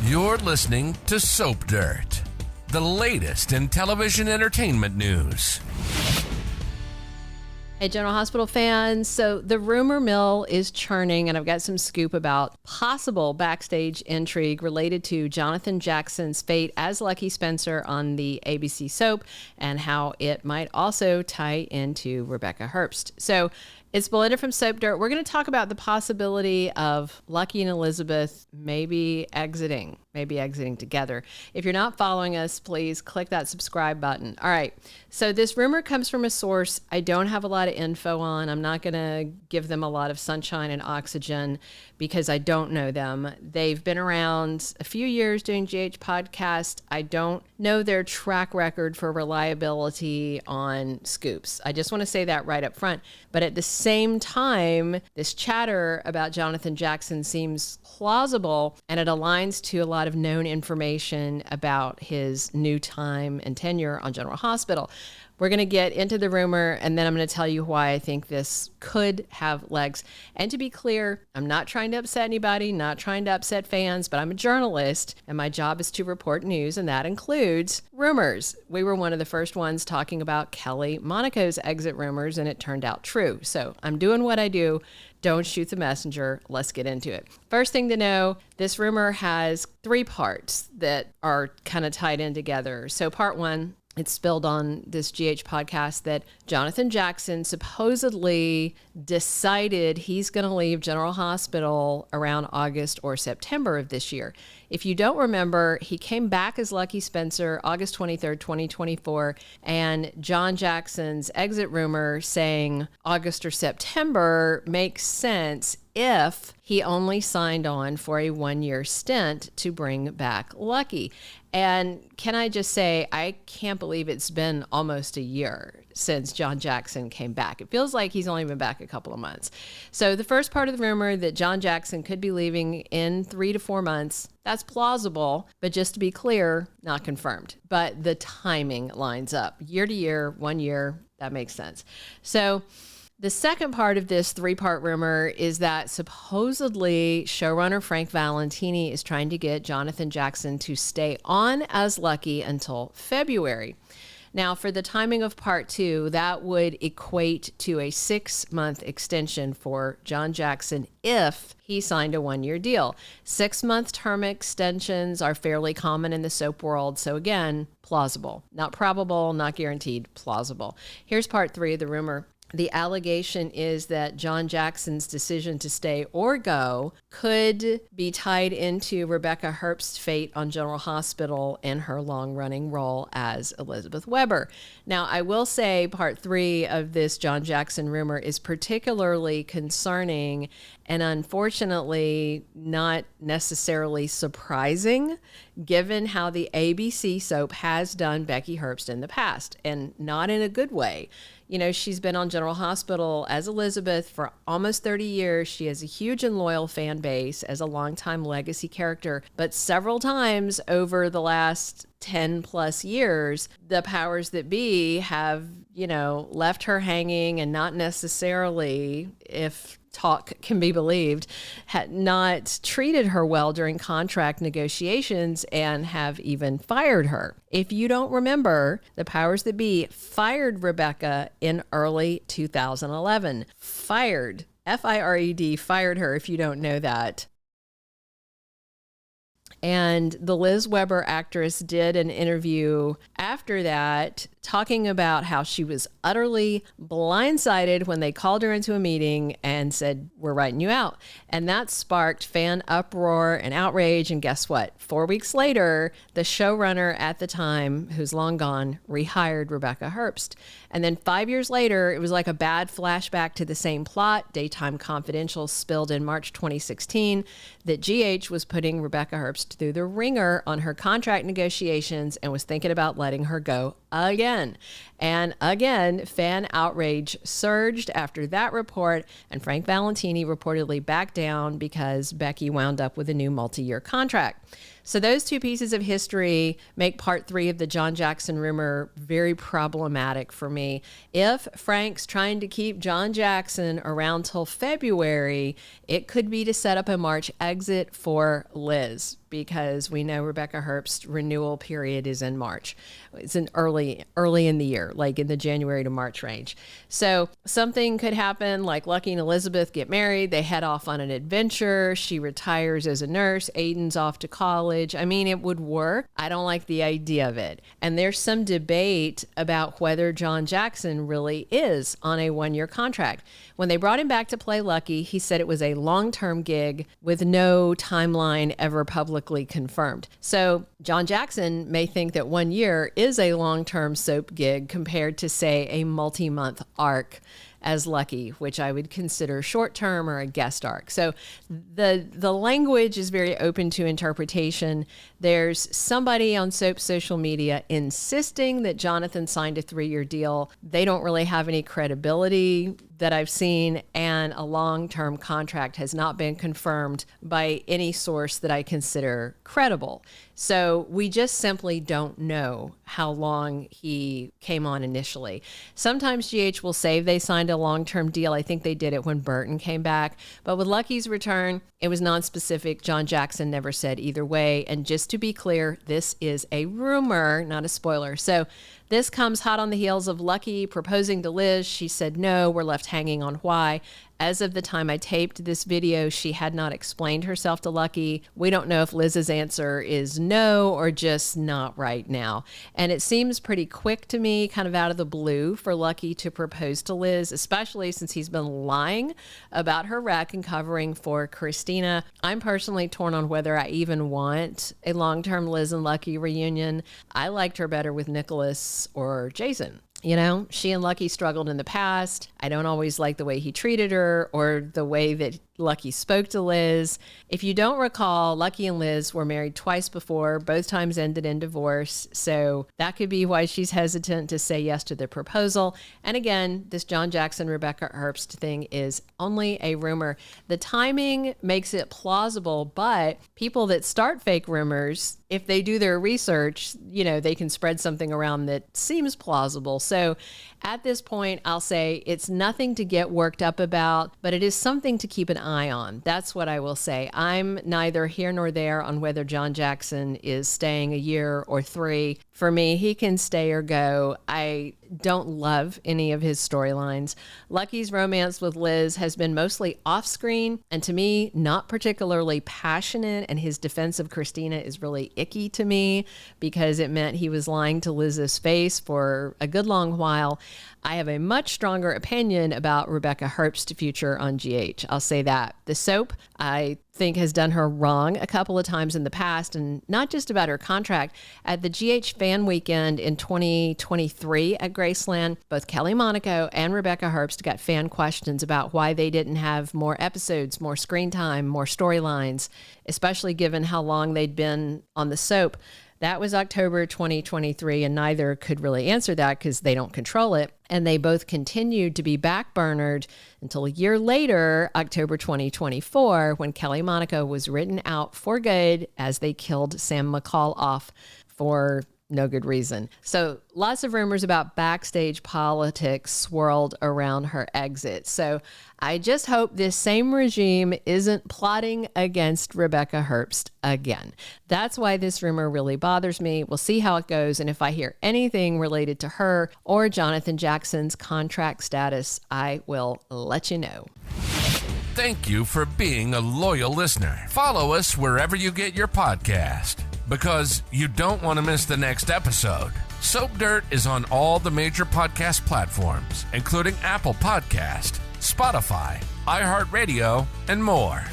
You're listening to Soap Dirt, the latest in television entertainment news. Hey, General Hospital fans. So the rumor mill is churning, and I've got some scoop about possible backstage intrigue related to Jonathan Jackson's fate as Lucky Spencer on the ABC soap and how it might also tie into Rebecca Herbst. So it's Belinda from Soap Dirt. We're going to talk about the possibility of Lucky and Elizabeth maybe exiting together. If you're not following us, please click that subscribe button. All right. So this rumor comes from a source I don't have a lot of info on. I'm not going to give them a lot of sunshine and oxygen because I don't know them. They've been around a few years doing GH podcast. I don't know their track record for reliability on scoops. I just want to say that right up front. But at the same time, this chatter about Jonathan Jackson seems plausible, and it aligns to a lot of known information about his new time and tenure on General Hospital. We're going to get into the rumor, and then I'm going to tell you why I think this could have legs. And to be clear, I'm not trying to upset anybody, not trying to upset fans, but I'm a journalist, and my job is to report news, and that includes rumors. We were one of the first ones talking about Kelly Monaco's exit rumors, and it turned out true. So I'm doing what I do. Don't shoot the messenger. Let's get into it. First thing to know, this rumor has 3 parts that are kind of tied in together. So part 1, it's spilled on this GH podcast that Jonathan Jackson supposedly decided he's going to leave General Hospital around August or September of this year. If you don't remember, he came back as Lucky Spencer August 23rd, 2024, and John Jackson's exit rumor saying August or September makes sense if he only signed on for a 1-year stint to bring back Lucky. And can I just say, I can't believe it's been almost a year since John Jackson came back. It feels like he's only been back a couple of months. So the first part of the rumor that John Jackson could be leaving in 3 to 4 months, that's plausible, but just to be clear, not confirmed. But the timing lines up. Year to year, 1 year, that makes sense. So the second part of this 3-part rumor is that supposedly showrunner Frank Valentini is trying to get Jonathan Jackson to stay on as Lucky until February. Now, for the timing of part 2, that would equate to a 6-month extension for John Jackson if he signed a 1-year deal. 6-month term extensions are fairly common in the soap world. So again, plausible, not probable, not guaranteed, plausible. Here's part 3 of the rumor. The allegation is that John Jackson's decision to stay or go could be tied into Rebecca Herbst's fate on General Hospital and her long-running role as Elizabeth Weber. Now, I will say part 3 of this John Jackson rumor is particularly concerning and unfortunately not necessarily surprising, given how the ABC soap has done Becky Herbst in the past, and not in a good way. You know, she's been on General Hospital as Elizabeth for almost 30 years. She has a huge and loyal fan base as a longtime legacy character. But several times over the last 10 plus years, the powers that be have, left her hanging and not necessarily, if talk can be believed, had not treated her well during contract negotiations and have even fired her. If you don't remember, the powers that be fired Rebecca in early 2011. Fired, F-I-R-E-D, fired her if you don't know that. And the Liz Weber actress did an interview after that talking about how she was utterly blindsided when they called her into a meeting and said, "We're writing you out." And that sparked fan uproar and outrage. And guess what? 4 weeks later, the showrunner at the time, who's long gone, rehired Rebecca Herbst. And then 5 years later, it was like a bad flashback to the same plot. Daytime Confidential spilled in March 2016 that GH was putting Rebecca Herbst through the ringer on her contract negotiations and was thinking about letting her go again. And again, fan outrage surged after that report, and Frank Valentini reportedly backed down because Becky wound up with a new multi-year contract. So those two pieces of history make part 3 of the John Jackson rumor very problematic for me. If Frank's trying to keep John Jackson around till February, it could be to set up a March exit for Liz, because we know Rebecca Herbst's renewal period is in March. It's in early in the year, like in the January to March range. So something could happen, like Lucky and Elizabeth get married, they head off on an adventure, she retires as a nurse, Aiden's off to college. I mean, it would work. I don't like the idea of it. And there's some debate about whether John Jackson really is on a 1-year contract. When they brought him back to play Lucky, he said it was a long-term gig with no timeline ever publicly confirmed. So John Jackson may think that 1 year is a long-term soap gig compared to, say, a multi-month arc as Lucky, which I would consider short-term or a guest arc. So the language is very open to interpretation. There's somebody on Soap social media insisting that Jonathan signed a 3-year deal. They don't really have any credibility that I've seen, and a long-term contract has not been confirmed by any source that I consider credible. So we just simply don't know how long he came on initially. Sometimes GH will say they signed a long-term deal. I think they did it when Burton came back. But with Lucky's return, it was non-specific. John Jackson never said either way. And just to be clear, this is a rumor, not a spoiler. So this comes hot on the heels of Lucky proposing to Liz. She said no. We're left hanging on why. As of the time I taped this video, she had not explained herself to Lucky. We don't know if Liz's answer is no or just not right now. And it seems pretty quick to me, kind of out of the blue, for Lucky to propose to Liz, especially since he's been lying about her wreck and covering for Christina. I'm personally torn on whether I even want a long-term Liz and Lucky reunion. I liked her better with Nicholas or Jason. You know, she and Lucky struggled in the past. I don't always like the way he treated her or the way that Lucky spoke to Liz. If you don't recall, Lucky and Liz were married twice before. Both times ended in divorce. So that could be why she's hesitant to say yes to the proposal. And again, this John Jackson, Rebecca Herbst thing is only a rumor. The timing makes it plausible, but people that start fake rumors, if they do their research, you know, they can spread something around that seems plausible. So at this point, I'll say it's nothing to get worked up about, but it is something to keep an eye on. That's what I will say. I'm neither here nor there on whether John Jackson is staying a year or 3. For me, he can stay or go. I don't love any of his storylines. Lucky's romance with Liz has been mostly off-screen, and to me, not particularly passionate, and his defense of Christina is really icky to me because it meant he was lying to Liz's face for a good long while. I have a much stronger opinion about Rebecca Herbst's future on GH. I'll say that. The soap, I think, has done her wrong a couple of times in the past, and not just about her contract. At the GH fan weekend in 2023 at Graceland, both Kelly Monaco and Rebecca Herbst got fan questions about why they didn't have more episodes, more screen time, more storylines, especially given how long they'd been on the soap. That was October 2023, and neither could really answer that because they don't control it. And they both continued to be backburnered until a year later, October 2024, when Kelly Monaco was written out for good as they killed Sam McCall off for no good reason. So lots of rumors about backstage politics swirled around her exit. So I just hope this same regime isn't plotting against Rebecca Herbst again. That's why this rumor really bothers me. We'll see how it goes. And if I hear anything related to her or Jonathan Jackson's contract status, I will let you know. Thank you for being a loyal listener. Follow us wherever you get your podcast, because you don't want to miss the next episode. Soap Dirt is on all the major podcast platforms, including Apple Podcast, Spotify, iHeartRadio, and more.